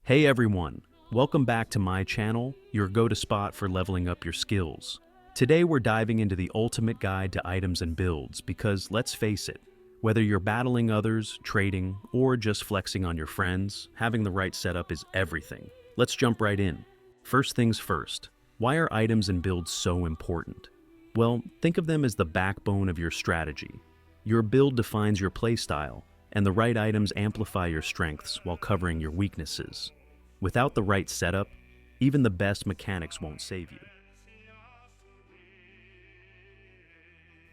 Hey everyone, welcome back to my channel, your go-to spot for leveling up your skills. Today we're diving into the ultimate guide to items and builds because let's face it, whether you're battling others, trading, or just flexing on your friends, having the right setup is everything. Let's jump right in. First things first, why are items and builds so important? Well, think of them as the backbone of your strategy. Your build defines your playstyle, and the right items amplify your strengths while covering your weaknesses. Without the right setup, even the best mechanics won't save you.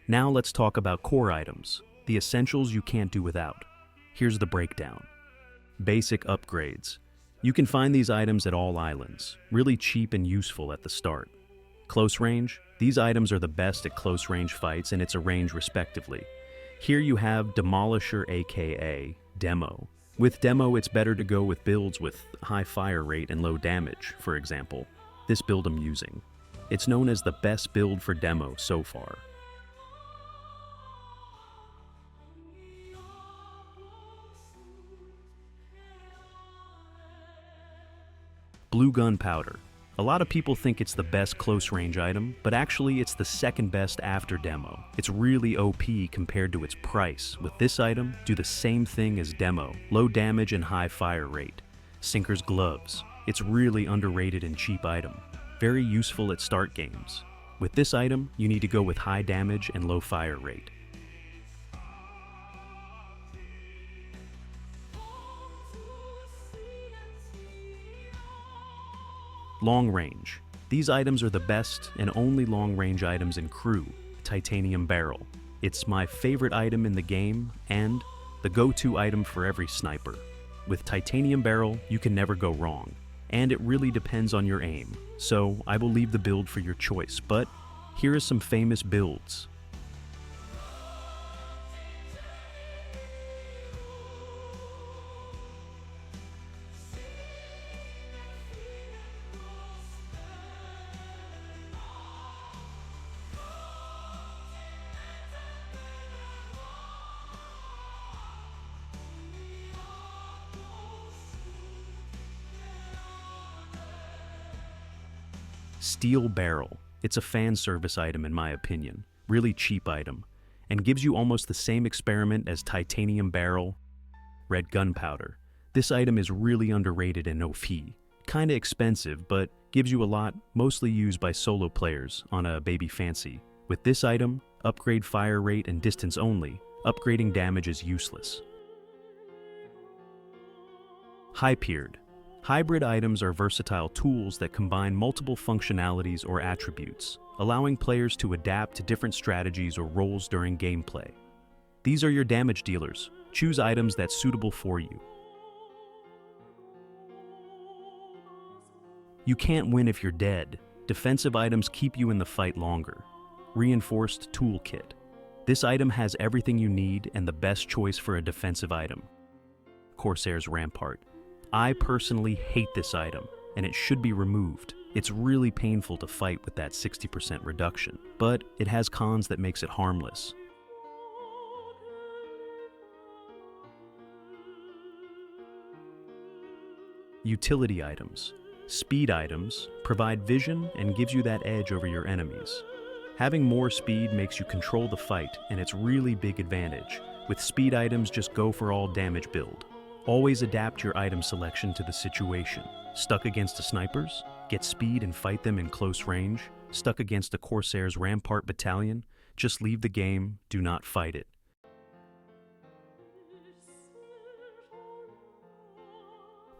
Now let's talk about core items, the essentials you can't do without. Here's the breakdown. Basic upgrades. You can find these items at all islands, really cheap and useful at the start. Close range. These items are the best at close range fights and its a range respectively. Here you have Demolisher aka Demo. With Demo, it's better to go with builds with high fire rate and low damage, for example. This build I'm using. It's known as the best build for Demo so far. Blue Gunpowder. A lot of people think it's the best close range item, but actually it's the second best after Demo. It's really OP compared to its price. With this item, do the same thing as Demo, low damage and high fire rate. Sinker's Gloves. It's really underrated and cheap item. Very useful at start games. With this item, you need to go with high damage and low fire rate. Long range. These items are the best and only long range items in Crew, Titanium Barrel. It's my favorite item in the game and the go-to item for every sniper. With Titanium Barrel, you can never go wrong, and it really depends on your aim, so I will leave the build for your choice, but here are some famous builds. Steel Barrel. It's a fan service item in my opinion, really cheap item, and gives you almost the same experiment as Titanium Barrel. Red Gunpowder. This item is really underrated and OP. Kinda expensive, but gives you a lot, mostly used by solo players on a baby fancy. With this item, upgrade fire rate and distance only, upgrading damage is useless. High-Piered. Hybrid items are versatile tools that combine multiple functionalities or attributes, allowing players to adapt to different strategies or roles during gameplay. These are your damage dealers. Choose items that's suitable for you. You can't win if you're dead. Defensive items keep you in the fight longer. Reinforced Toolkit. This item has everything you need and the best choice for a defensive item. Corsair's Rampart. I personally hate this item, and it should be removed. It's really painful to fight with that 60% reduction, but it has cons that makes it harmless. Utility items. Speed items provide vision and gives you that edge over your enemies. Having more speed makes you control the fight, and it's really big advantage. With speed items, just go for all damage build. Always adapt your item selection to the situation. Stuck against the snipers? Get speed and fight them in close range. Stuck against a Corsair's Rampart battalion? Just leave the game, do not fight it.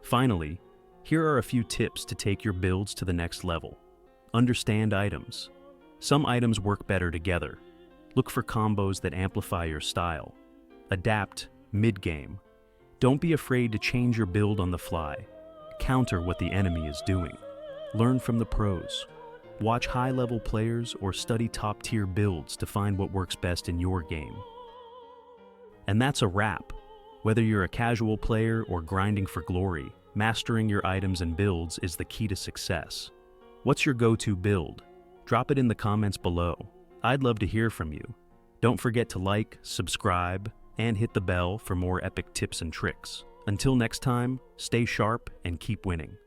Finally, here are a few tips to take your builds to the next level. Understand items. Some items work better together. Look for combos that amplify your style. Adapt mid-game. Don't be afraid to change your build on the fly. Counter what the enemy is doing. Learn from the pros. Watch high-level players or study top-tier builds to find what works best in your game. And that's a wrap. Whether you're a casual player or grinding for glory, mastering your items and builds is the key to success. What's your go-to build? Drop it in the comments below. I'd love to hear from you. Don't forget to like, subscribe, and hit the bell for more epic tips and tricks. Until next time, stay sharp and keep winning.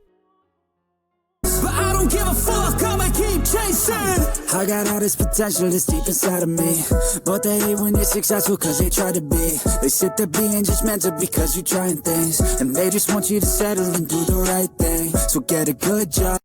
But I don't give a fuck, I'ma keep chasing. I got all this potential that's deep inside of me, but they hate when you're successful cause they try to be. They sit there being judgmental because you're trying things, and they just want you to settle and do the right thing. So get a good job.